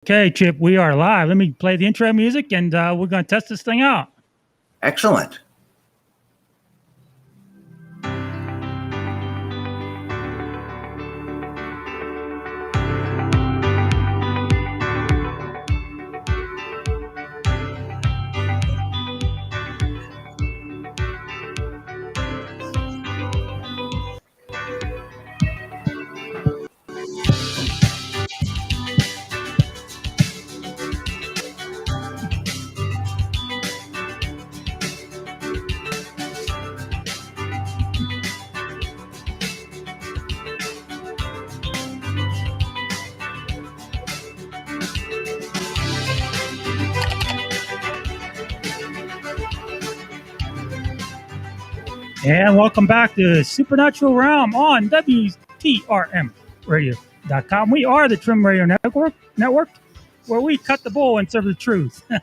Okay, Chip, we are live. Let me play the intro music, and we're going to test this thing out. Excellent. And welcome back to Supernatural Realm on WTRMradio.com. We are the Trim Radio Network, where we cut the bull and serve the truth. And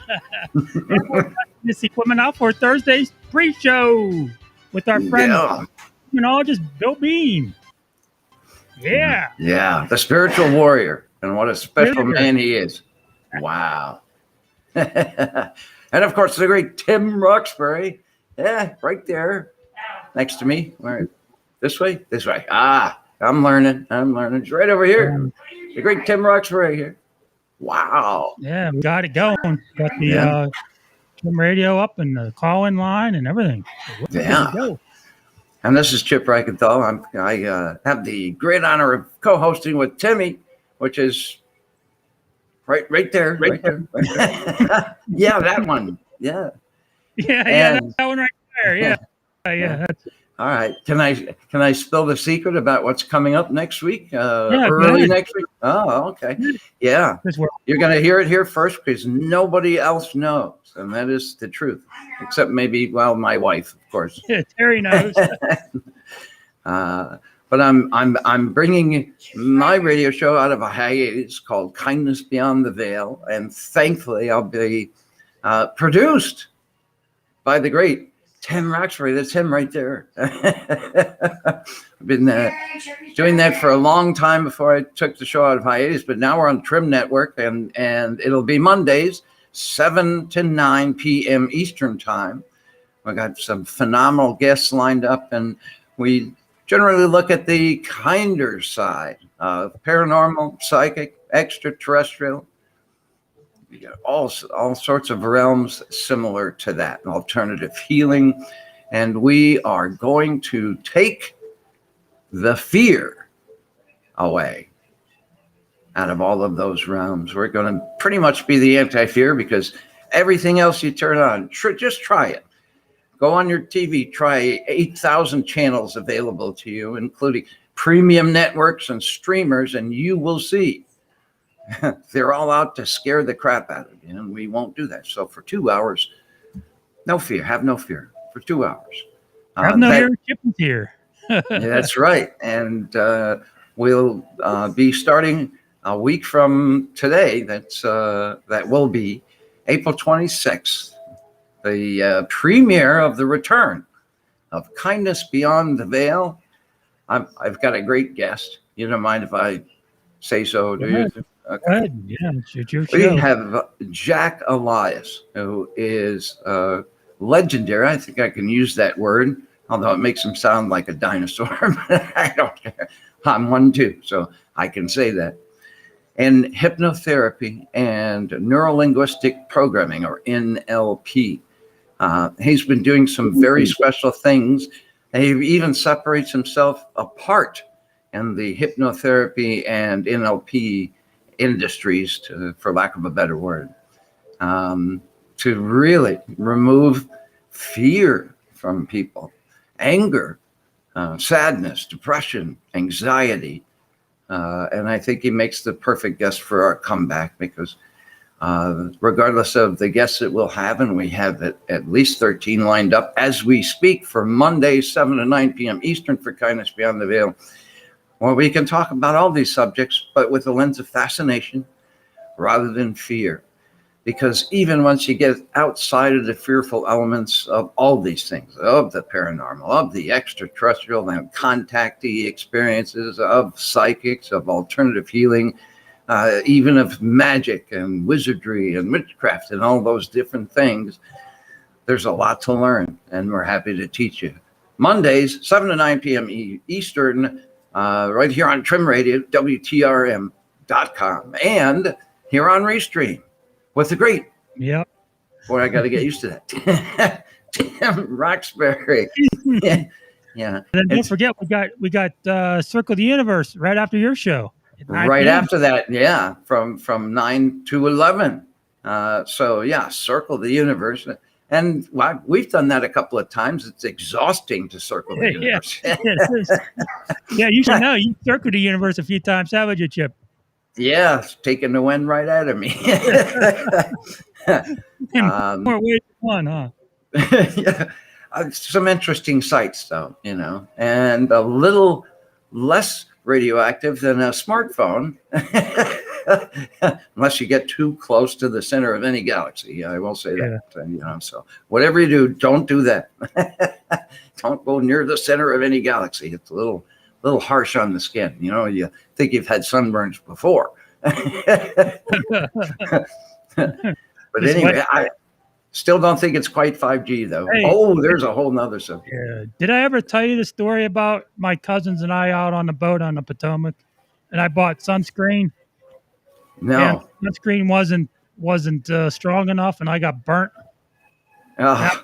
we're testing this equipment out for Thursday's pre-show with our friend, criminologist Bill Bean. Yeah. Yeah, the spiritual warrior. And what a special man he is. Wow. And of course, the great Tim Roxbury. Yeah, right there. Next to me. Where? This way? This way. I'm learning. It's right over here. The great Tim Roxbury here. Wow. Yeah, we got it going. Got the Trim Radio up and the call-in line and everything. So and this is Chip Reichenthal. I have the great honor of co-hosting with Timmy, which is right there. Yeah, that one. Yeah. Yeah, that one right there. Yeah. All right. Can I spill the secret about what's coming up next week? Early next week? Oh, okay. Yeah. You're going to hear it here first because nobody else knows. And that is the truth. Except maybe, my wife, of course. Yeah, Terry knows. But I'm bringing my radio show out of a hiatus called Kindness Beyond the Veil. And thankfully, I'll be produced by the great Tim Roxbury. That's him right there. I've been doing that for a long time before I took the show out of hiatus, but now we're on Trim Network, and it'll be Mondays, 7 to 9 p.m. Eastern Time. We got some phenomenal guests lined up, and we generally look at the kinder side of paranormal, psychic, extraterrestrial. You got all sorts of realms similar to that, alternative healing. And we are going to take the fear away out of all of those realms. We're going to pretty much be the anti-fear because everything else you turn on, just try it. Go on your TV, try 8,000 channels available to you, including premium networks and streamers, and you will see. They're all out to scare the crap out of you, and we won't do that. So for 2 hours, no fear. Have no fear for 2 hours. Have no fear. Chip is here. That's right. And we'll be starting a week from today. That will be April 26th, the premiere of the return of Kindness Beyond the Veil. I've got a great guest. You don't mind if I say so, do you? Okay. Yeah, it's your show. We have Jack Elias, who is legendary. I think I can use that word, although it makes him sound like a dinosaur. I don't care. I'm one too, so I can say that. And hypnotherapy and neurolinguistic programming, or NLP. He's been doing some very special things. He even separates himself apart in the hypnotherapy and NLP industries, for lack of a better word, to really remove fear from people, anger, sadness, depression, anxiety. And I think he makes the perfect guest for our comeback because regardless of the guests that we'll have, and we have at least 13 lined up as we speak for Monday, 7 to 9 p.m. Eastern for Kindness Beyond the Veil. Well, we can talk about all these subjects, but with a lens of fascination rather than fear. Because even once you get outside of the fearful elements of all these things, of the paranormal, of the extraterrestrial and contactee experiences, of psychics, of alternative healing, even of magic and wizardry and witchcraft and all those different things. There's a lot to learn, and we're happy to teach you. Mondays, 7 to 9 p.m. Eastern, right here on Trim Radio, WTRM.com, and here on Restream with the great. Yep. Boy, I got to get used to that. Tim Roxbury. Yeah. And then don't forget, we got Circle the Universe right after your show. Right after that, yeah, from 9 to 11. So yeah, Circle the Universe. And we've done that a couple of times. It's exhausting to circle the universe. Yeah, you should know. You circled the universe a few times, haven't you, Chip? Yeah, it's taking the wind right out of me. More ways than one, huh? Yeah. Some interesting sights, though, and a little less radioactive than a smartphone. Unless you get too close to the center of any galaxy. I will say that. So whatever you do, don't do that. Don't go near the center of any galaxy. It's a little harsh on the skin. You think you've had sunburns before. But anyway, I still don't think it's quite 5G, though. Hey, there's a whole nother subject. Yeah. Did I ever tell you the story about my cousins and I out on the boat on the Potomac, and I bought sunscreen? No, and sunscreen wasn't strong enough, and I got burnt. I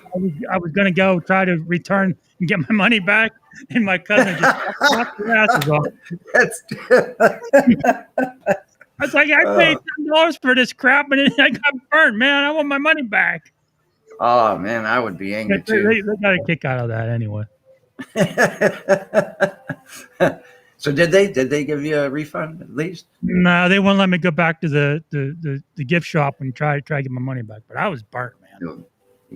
was going to go try to return and get my money back, and my cousin just knocked their asses off. I was like, I paid $10 for this crap, and I got burnt, man. I want my money back. Oh man, I would be angry too. They got a kick out of that anyway. So did they give you a refund at least? No, they wouldn't let me go back to the gift shop and try to get my money back. But I was burnt, man.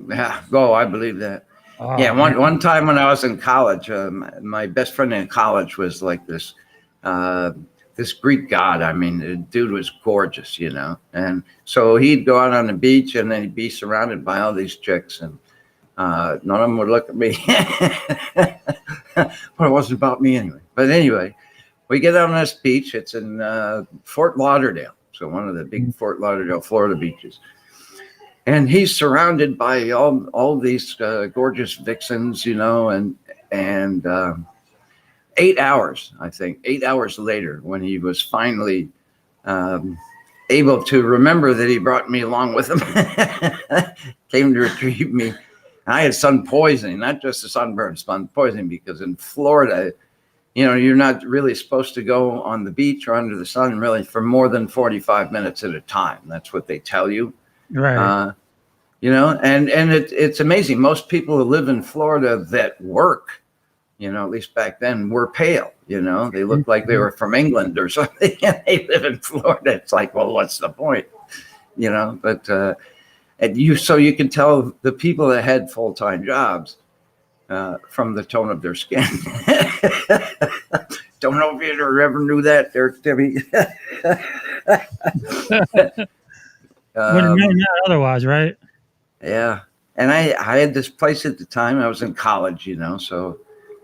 Yeah, I believe that. One time when I was in college, my best friend in college was like this Greek god. I mean, the dude was gorgeous, And so he'd go out on the beach, and then he'd be surrounded by all these chicks, and none of them would look at me. But it wasn't about me anyway. But anyway, we get out on this beach. It's in Fort Lauderdale, so one of the big Fort Lauderdale, Florida beaches. And he's surrounded by all these gorgeous vixens, and 8 hours, I think, 8 hours later, when he was finally able to remember that he brought me along with him, came to retrieve me. I had sun poisoning, not just a sunburn, sun poisoning, because in Florida, you're not really supposed to go on the beach or under the sun really for more than 45 minutes at a time. That's what they tell you. Right. And it's amazing. Most people who live in Florida that work, at least back then, were pale. They looked like they were from England or something. And they live in Florida. It's like, well, what's the point? But so you can tell the people that had full-time jobs from the tone of their skin. Don't know if you ever knew that there, Timmy. Wouldn't have known that otherwise, right? Yeah. And I had this place at the time. I was in college, so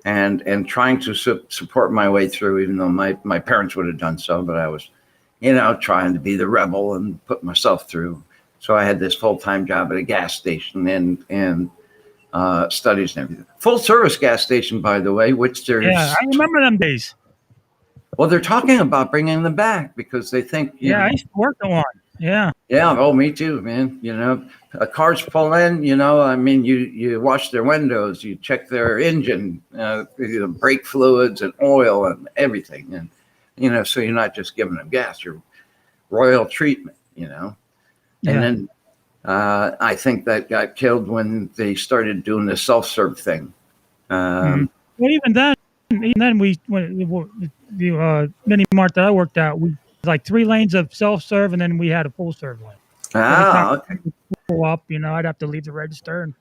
and trying to support my way through, even though my parents would have done so, but I was, trying to be the rebel and put myself through. So I had this full-time job at a gas station and studies and everything. Full service gas station, by the way, which there's. Yeah, I remember them days. Well, they're talking about bringing them back because they think. I used to work on one. Yeah. Yeah. Oh, me too, man. Cars pull in, I mean, you wash their windows, you check their engine, brake fluids and oil and everything. And, so you're not just giving them gas, you're royal treatment, And then I think that got killed when they started doing the self-serve thing. Well, even then, the mini mart that I worked at, we like 3 lanes of self-serve, and then we had a full-serve lane. Okay. Pull up, I'd have to leave the register and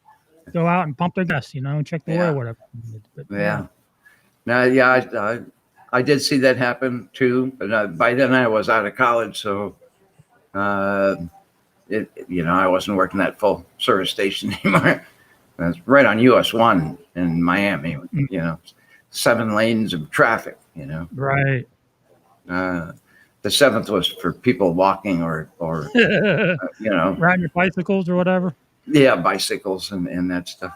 go out and pump their gas, and check the oil, whatever. But, yeah. Now, I did see that happen too, but by then I was out of college, so I wasn't working that full service station anymore. I was right on US 1 in Miami, 7 lanes of traffic, Right. The seventh was for people walking or riding your bicycles or whatever. Yeah, bicycles and that stuff.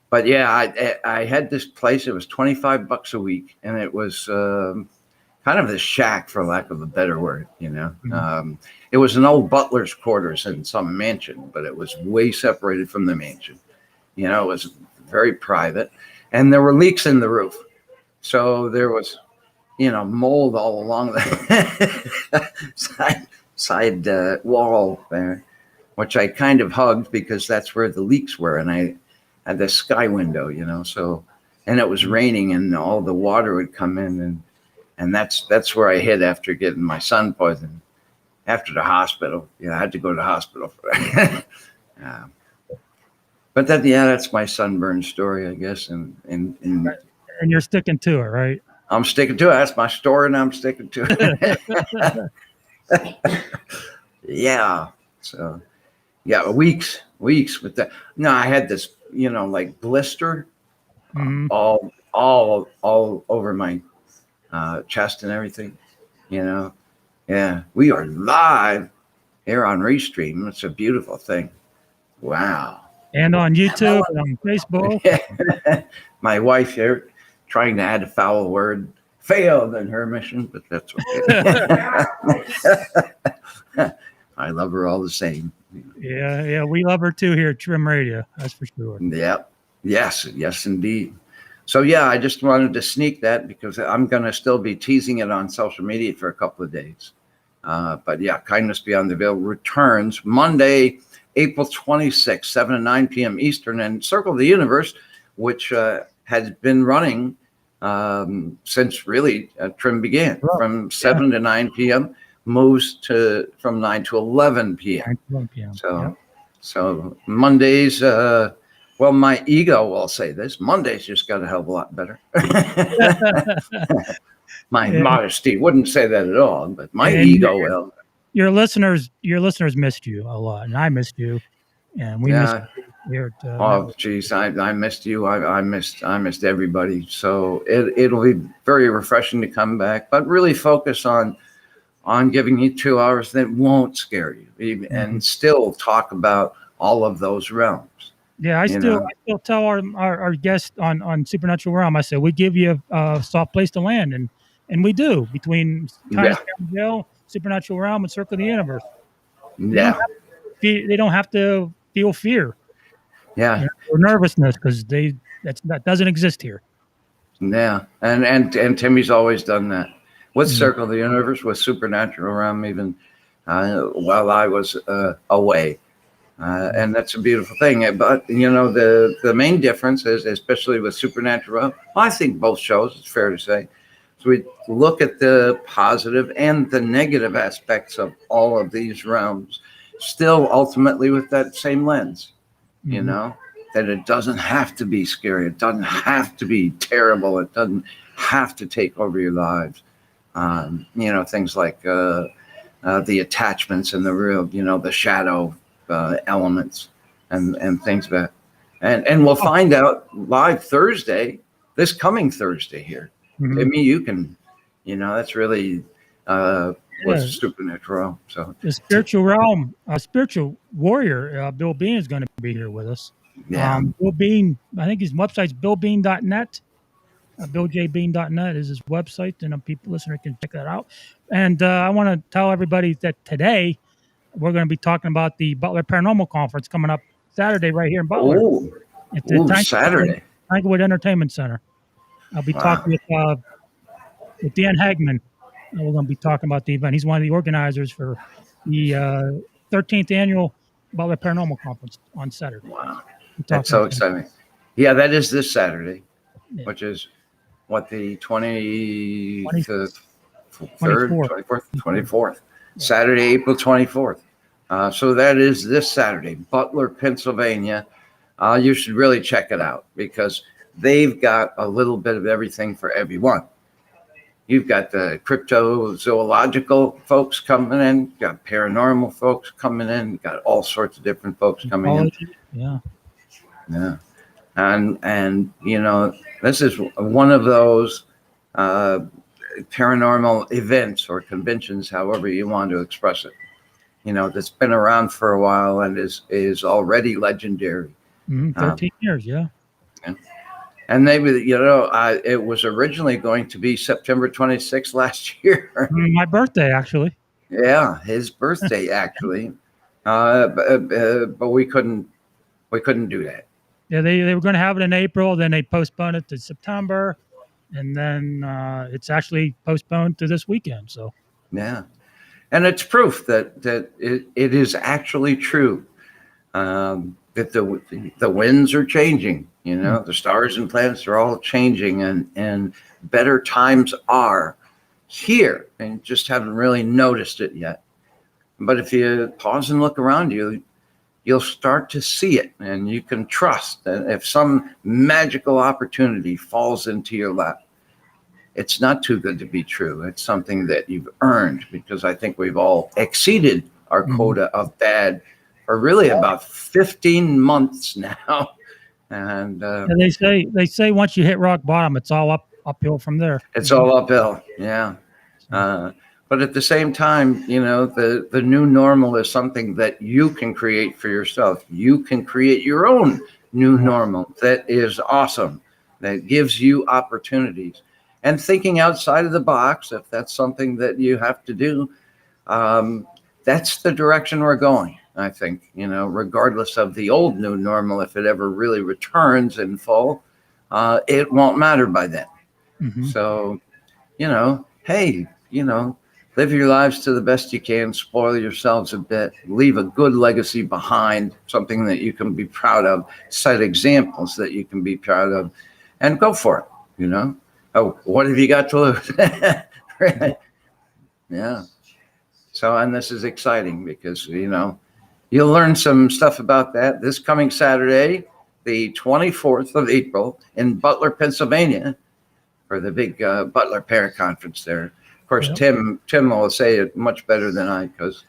But yeah, I had this place. It was $25 a week, and it was kind of the shack, for lack of a better word. It was an old butler's quarters in some mansion, but it was way separated from the mansion. It was very private, and there were leaks in the roof, so there was, mold all along the side wall there, which I kind of hugged because that's where the leaks were, and I had this sky window, so, and it was raining, and all the water would come in, and that's where I hid after getting my son poisoned. After the hospital, I had to go to the hospital for that. But that's my sunburn story, I guess, and you're sticking to it, right? I'm sticking to it. That's my story, and I'm sticking to it. Yeah. So, yeah, weeks with that. No, I had this, like blister, all over my chest and everything. Yeah, we are live here on Restream. It's a beautiful thing. Wow. And on YouTube and on Facebook. My wife here trying to add a foul word failed in her mission, but that's okay. I love her all the same. Yeah, we love her too here at Trim Radio. That's for sure. Yep. Yes, indeed. So yeah, I just wanted to sneak that because I'm going to still be teasing it on social media for a couple of days. But yeah, Kindness Beyond the Veil returns Monday, April 26th, 7 to 9 p.m. Eastern, and Circle of the Universe, which has been running since really Trim began, from 7 to 9 p.m. moves from 9 to 11 p.m. 9 to 11 p.m. So Mondays, well, my ego will say this. Mondays just got a hell of a lot better. My modesty wouldn't say that at all, but my ego will. Your listeners missed you a lot, and I missed you, and we missed you here. Oh, geez, I missed you. I missed everybody. So it'll be very refreshing to come back, but really focus on giving you 2 hours that won't scare you, and still talk about all of those realms. Yeah, I still tell our guests on Supernatural Realm, I say, we give you a soft place to land, and we do, between Kindness Beyond the Veil, Supernatural Realm, and Circle of the Universe. Yeah. They don't have to feel fear. Yeah. Or nervousness, because that doesn't exist here. Yeah. And Timmy's always done that. With Circle of the Universe, with Supernatural Realm, even while I was away. And that's a beautiful thing. But, the main difference is, especially with Supernatural, I think both shows, it's fair to say. So we look at the positive and the negative aspects of all of these realms, still ultimately with that same lens, that it doesn't have to be scary. It doesn't have to be terrible. It doesn't have to take over your lives. Things like the attachments and the real, the shadow elements and things that, and we'll find out live Thursday, this coming Thursday here. I mean, you can, that's really what's Supernatural. So the spiritual realm, spiritual warrior, Bill Bean is going to be here with us. Yeah. Bill Bean, I think his website's billbean.net. BillJBean.net is his website, and listener can check that out. And I want to tell everybody that today we're going to be talking about the Butler Paranormal Conference coming up Saturday right here in Butler. It's Saturday. Tanglewood Entertainment Center. I'll be talking with Dan Hagman. And we're going to be talking about the event. He's one of the organizers for the 13th annual Butler Paranormal Conference on Saturday. Wow. That's so exciting. Yeah, that is this Saturday, which is what, the 24th? Saturday, April 24th. So that is this Saturday, Butler, Pennsylvania. You should really check it out because they've got a little bit of everything for everyone. You've got the cryptozoological folks coming in, you've got paranormal folks coming in, you've got all sorts of different folks coming in. Yeah. And this is one of those paranormal events or conventions, however you want to express it, that's been around for a while and is already legendary. 13 years, yeah. And maybe, it was originally going to be September 26th last year. My birthday, actually. Yeah, his birthday, actually. But we couldn't do that. Yeah, they were going to have it in April, then they postponed it to September, and then it's actually postponed to this weekend. So Yeah, and it's proof that it is actually true, that the winds are changing. The stars and planets are all changing, and better times are here, and just haven't really noticed it yet. But if you pause and look around you, you'll start to see it, and you can trust that if some magical opportunity falls into your lap, it's not too good to be true. It's something that you've earned, because I think we've all exceeded our quota of bad for really about 15 months now. And they say once you hit rock bottom, it's all uphill from there. It's all uphill. Yeah. But at the same time, the new normal is something that you can create for yourself. You can create your own new normal that is awesome, that gives you opportunities. And thinking outside of the box, if that's something that you have to do, that's the direction we're going, I think, regardless of the old new normal. If it ever really returns in full, it won't matter by then. So, hey, live your lives to the best you can, spoil yourselves a bit, leave a good legacy behind, something that you can be proud of, set examples that you can be proud of, and go for it, Oh, what have you got to lose? Right? Yeah. So, and this is exciting because, you'll learn some stuff about that this coming Saturday, the 24th of April in Butler, Pennsylvania, for the big Butler Parent Conference there. Of course, Tim will say it much better than I, because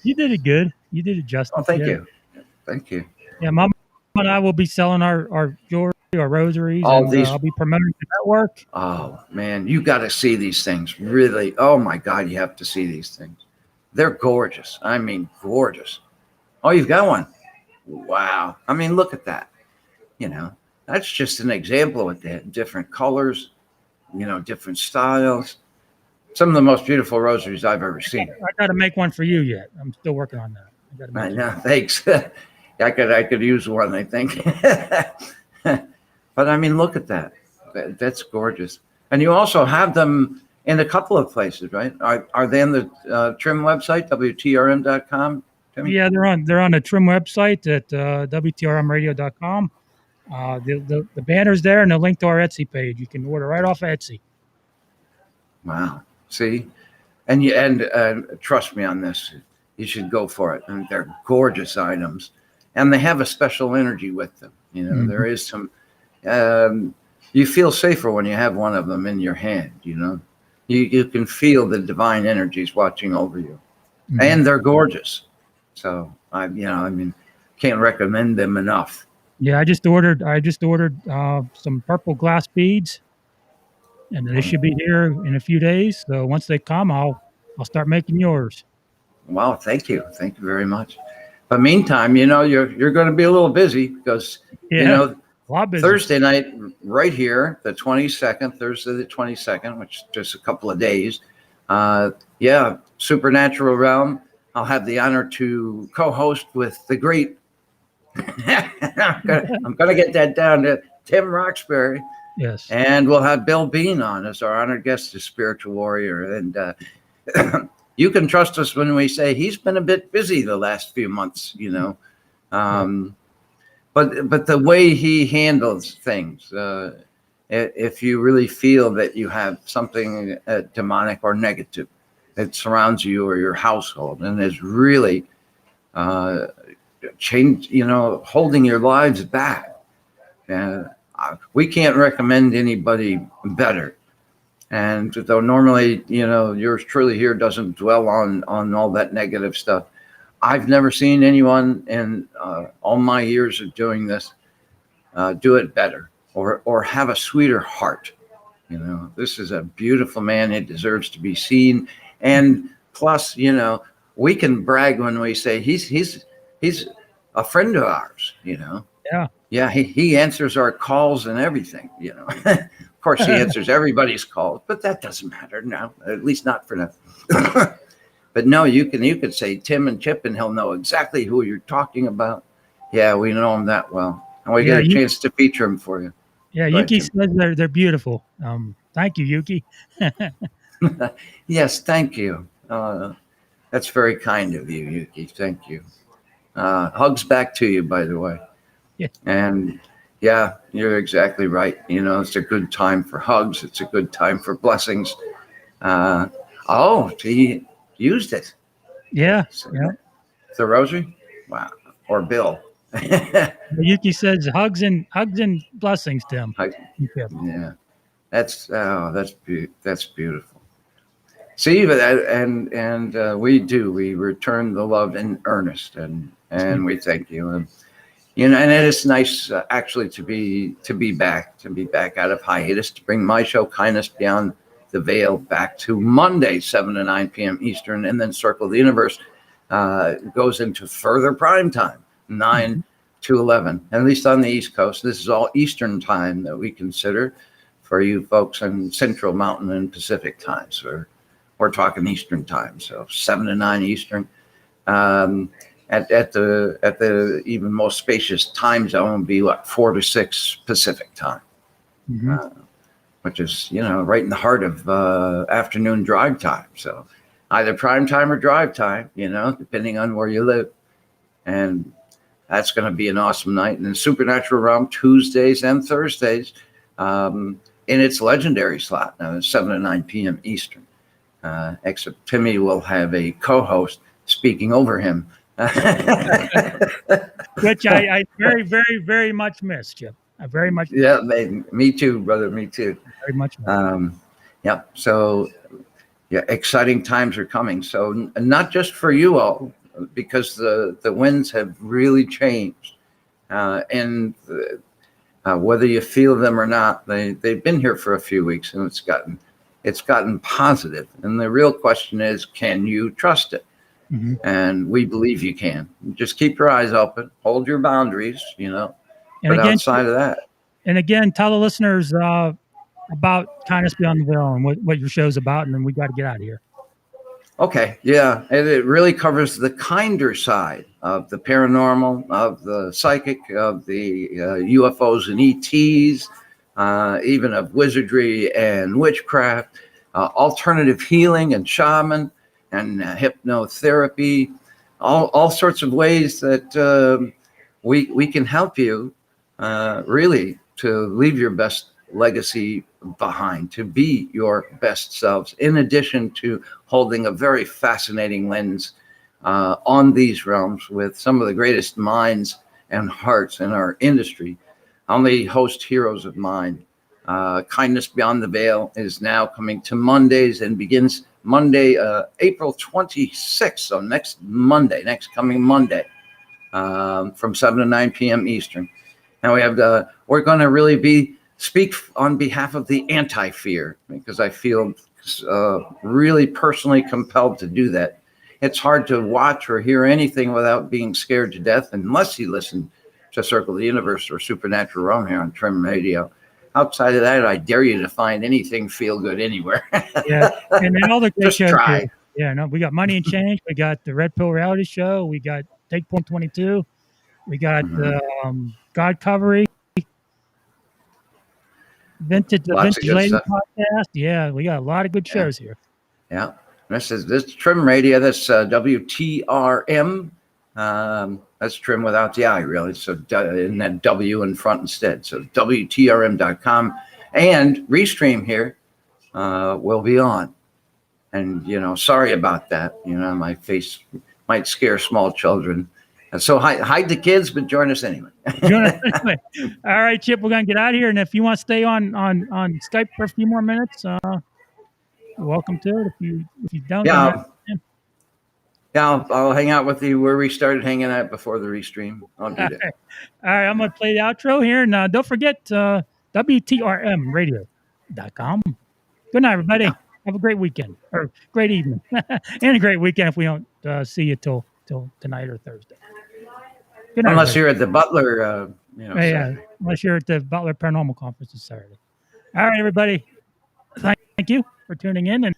you did it good. You did it justice. Oh, thank you. Thank you. Yeah, Mom and I will be selling our jewelry, our rosaries, All and these. I'll be promoting the network. Oh man, you got to see these things. Really, oh my God, you have to see these things. They're gorgeous. I mean, gorgeous. Oh, you've got one. Wow. I mean, look at that. That's just an example of that. Different colors, different styles. Some of the most beautiful rosaries I've ever seen. I got to make one for you yet. I'm still working on that. I got to make know. Thanks. I could use one, I think. But I mean, look at that. That's gorgeous. And you also have them in a couple of places, right? Are they on the Trim website, WTRM.com? Yeah, they're on the Trim website at WTRMradio.com. The banner's there and a link to our Etsy page. You can order right off Etsy. Wow. See? And trust me on this. You should go for it. And they're gorgeous items. And they have a special energy with them. There is some, you feel safer when you have one of them in your hand, You can feel the divine energies watching over you. And they're gorgeous. So, can't recommend them enough. Yeah, I just ordered some purple glass beads, and they should be here in a few days. So once they come, I'll start making yours. Wow, thank you very much. But meantime, you're going to be a little busy because a lot busy. Thursday night right here, the 22nd, Thursday the 22nd, which is just a couple of days. Supernatural Realm. I'll have the honor to co-host with the great. I'm gonna get that down to Tim Roxbury. Yes. And we'll have Bill Bean on as our honored guest, the spiritual warrior. And you can trust us when we say he's been a bit busy the last few months, But the way he handles things, if you really feel that you have something demonic or negative that surrounds you or your household and is really holding your lives back, we can't recommend anybody better. And though normally, yours truly here doesn't dwell on all that negative stuff, I've never seen anyone in all my years of doing this do it better or have a sweeter heart You know, this is a beautiful man. It deserves to be seen. And plus, you know, we can brag when we say he's a friend of ours, you know. Yeah. Yeah, he answers our calls and everything, you know. Of course, he answers everybody's calls, but that doesn't matter now, at least not for now. But no, you could say Tim and Chip, and he'll know exactly who you're talking about. Yeah, we know him that well, and we get a chance to feature him for you. Yeah, Go ahead, Yuki Tim. says they're beautiful. Thank you, Yuki. Yes, thank you. That's very kind of you, Yuki. Thank you. Hugs back to you, by the way. Yeah. And yeah, you're exactly right. You know, it's a good time for hugs. It's a good time for blessings. He used it. Yeah. So, Yeah. the rosary? Wow. Or Bill. Yuki says hugs and blessings, Tim. Yeah. That's beautiful. See, and we return the love in earnest, and we thank you. And you know, and it is nice actually to be back out of hiatus, to bring my show Kindness Beyond the Veil back to Monday, 7 to 9 p.m. Eastern, and then Circle of the Universe goes into further prime time, 9 to 11, at least on the East Coast. This is all Eastern time that we consider for you folks in Central, Mountain, and Pacific times. We're talking Eastern time, so 7 to 9 Eastern. At the even most spacious time zone be 4 to 6 Pacific time, which is, you know, right in the heart of afternoon drive time. So either prime time or drive time, you know, depending on where you live. And that's going to be an awesome night. And then Supernatural Realm Tuesdays and Thursdays in its legendary slot, now 7 to 9 p.m. Eastern. Except Timmy will have a co-host speaking over him. Which I very, very, very much miss, Chip. I very much. Yeah, me too, brother. Me too. Very much. Yeah. So, yeah, exciting times are coming. So, not just for you all, because the winds have really changed, and whether you feel them or not, they've been here for a few weeks, and it's gotten positive. And the real question is, can you trust it? And we believe you can. Just keep your eyes open, hold your boundaries, you know. And but again, outside of that. And again, tell the listeners about Kindness Beyond the Veil and what your show's about, and then we got to get out of here. Okay, yeah. And it really covers the kinder side of the paranormal, of the psychic, of the UFOs and ETs, even of wizardry and witchcraft, alternative healing and shaman, and hypnotherapy, all sorts of ways that we can help you really to leave your best legacy behind, to be your best selves, in addition to holding a very fascinating lens on these realms with some of the greatest minds and hearts in our industry. Only host heroes of mine. Kindness Beyond the Veil is now coming to Mondays and begins Monday, April 26th. So next coming Monday, from 7 to 9 p.m. Eastern. Now we're going to really speak on behalf of the anti-fear, because I feel really personally compelled to do that. It's hard to watch or hear anything without being scared to death, unless you listen to Circle of the Universe or Supernatural Realm here on Trim Radio. Outside of that, I dare you to find anything feel good anywhere. Yeah, and then all the great just shows try. Here. Yeah, no, we got Money and Change. We got the Red Pill Reality Show. We got Take Point 22. We got God Covery. Vintage Lady Podcast. Yeah, we got a lot of good shows here. Yeah, this is Trim Radio. That's WTRM. That's Trim without the I, really. So in that W in front instead. So WTRM.com, and Restream here will be on. And sorry about that. My face might scare small children. And so hide the kids, but join us anyway. All right, Chip, we're going to get out of here. And if you want to stay on Skype for a few more minutes, you're welcome to it. If you don't, I'll hang out with you where we started hanging out before the restream. I'll do that. All right, I'm going to play the outro here. And don't forget WTRM Radio. gmail.com. Good night, everybody. Yeah. Have a great weekend or great evening and a great weekend if we don't see you till tonight or Thursday. Good night, Unless everybody. you're at the Butler, Yeah, Saturday. unless you're at the Butler Paranormal Conference this Saturday. All right, everybody. Thank you for tuning in and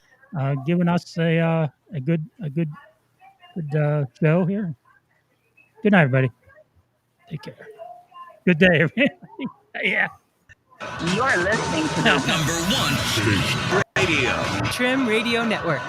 giving us a good show here. Good night, everybody. Take care. Good day, everybody. Yeah. You're listening to the #1 radio Trim Radio Network.